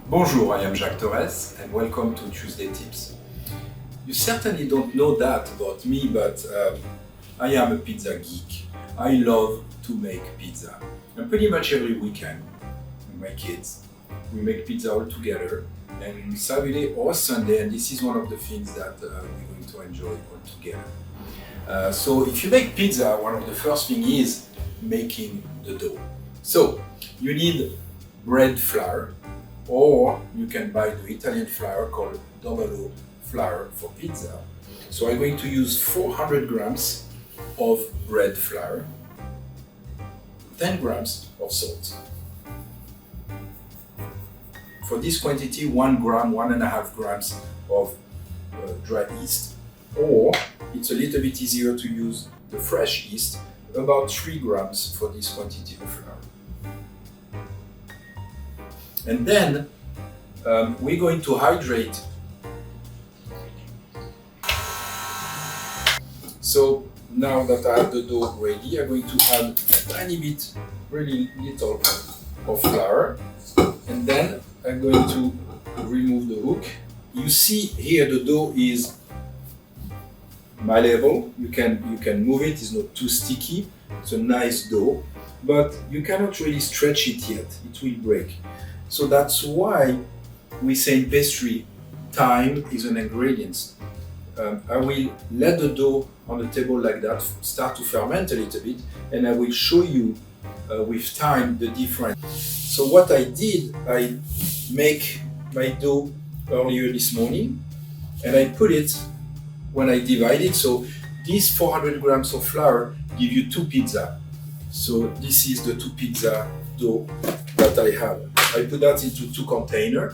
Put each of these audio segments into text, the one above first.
Bonjour, I am Jacques Torres and welcome to Tuesday Tips. You certainly don't know that about me, but I am a pizza geek. I love to make pizza. And pretty much every weekend with my kids, we make pizza all together. And Saturday or Sunday, and this is one of the things that we're going to enjoy all together. So if you make pizza, one of the first things is making the dough. So you need bread flour, or you can buy the Italian flour called double flour for pizza. So I'm going to use 400 grams of bread flour, 10 grams of salt. For this quantity, 1 gram, 1.5 grams of dry yeast. Or it's a little bit easier to use the fresh yeast, about 3 grams for this quantity of flour. And then we're going to hydrate. So now that I have the dough ready, I'm going to add a tiny bit, really little of flour. And then I'm going to remove the hook. You see here the dough is malleable. You can move it, it's not too sticky. It's a nice dough, but you cannot really stretch it yet. It will break. So that's why we say in pastry, time is an ingredient. I will let the dough on the table like that start to ferment a little bit, and I will show you with time the difference. So what I did, I make my dough earlier this morning, and I put it when I divide it. So these 400 grams of flour give you 2 pizza. So this is the 2 pizza dough that I have. I put that into 2 containers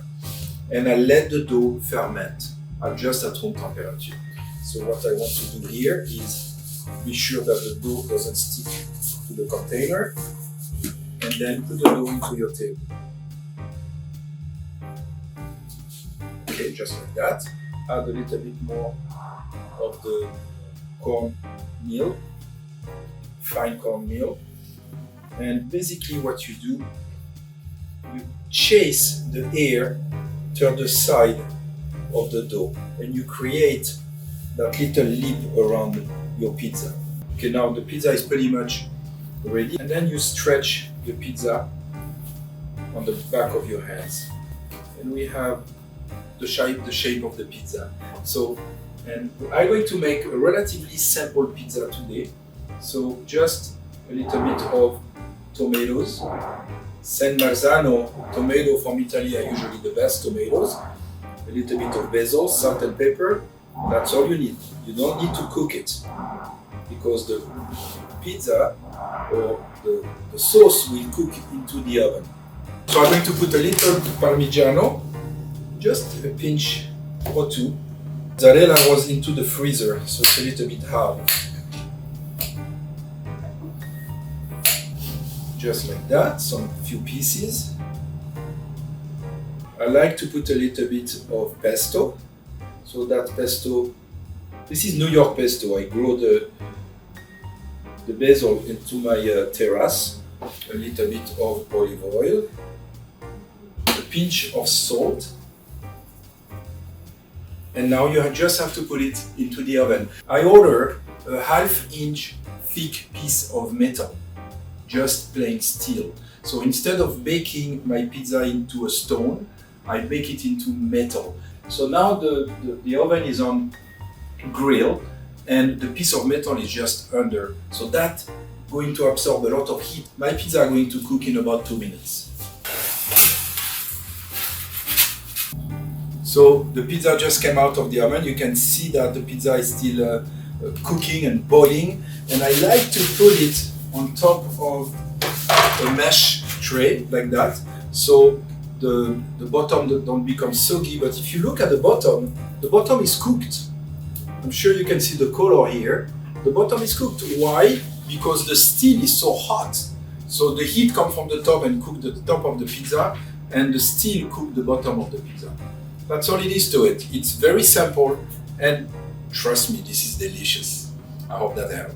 and I let the dough ferment just at room temperature. So what I want to do here is be sure that the dough doesn't stick to the container, and then put the dough into your table. Okay, just like that. Add a little bit more of the corn meal, fine corn meal. And basically what you do, you chase the air to the side of the dough and you create that little lip around your pizza. Okay, now the pizza is pretty much ready, and then you stretch the pizza on the back of your hands. And we have the shape of the pizza. So, and I'm going to make a relatively simple pizza today. So just a little bit of tomatoes. San Marzano tomato from Italy are usually the best tomatoes. A little bit of basil, salt and pepper. That's all you need. You don't need to cook it because the pizza or the sauce will cook into the oven. So I'm going to put a little Parmigiano, just a pinch or 2. Mozzarella was into the freezer, so it's a little bit hard. Just like that, some few pieces. I like to put a little bit of pesto. So that pesto, this is New York pesto. I grow the basil into my terrace. A little bit of olive oil, a pinch of salt. And now you just have to put it into the oven. I order a 1/2 inch thick piece of metal, just plain steel. So instead of baking my pizza into a stone, I bake it into metal. So now the oven is on grill and the piece of metal is just under. So that's going to absorb a lot of heat. My pizza are going to cook in about 2 minutes. So the pizza just came out of the oven. You can see that the pizza is still cooking and boiling. And I like to put it on top of a mesh tray like that. So the bottom don't become soggy, but if you look at the bottom is cooked. I'm sure you can see the color here. The bottom is cooked. Why? Because the steel is so hot. So the heat comes from the top and cook the top of the pizza, and the steel cook the bottom of the pizza. That's all it is to it. It's very simple, and trust me, this is delicious. I hope that helped.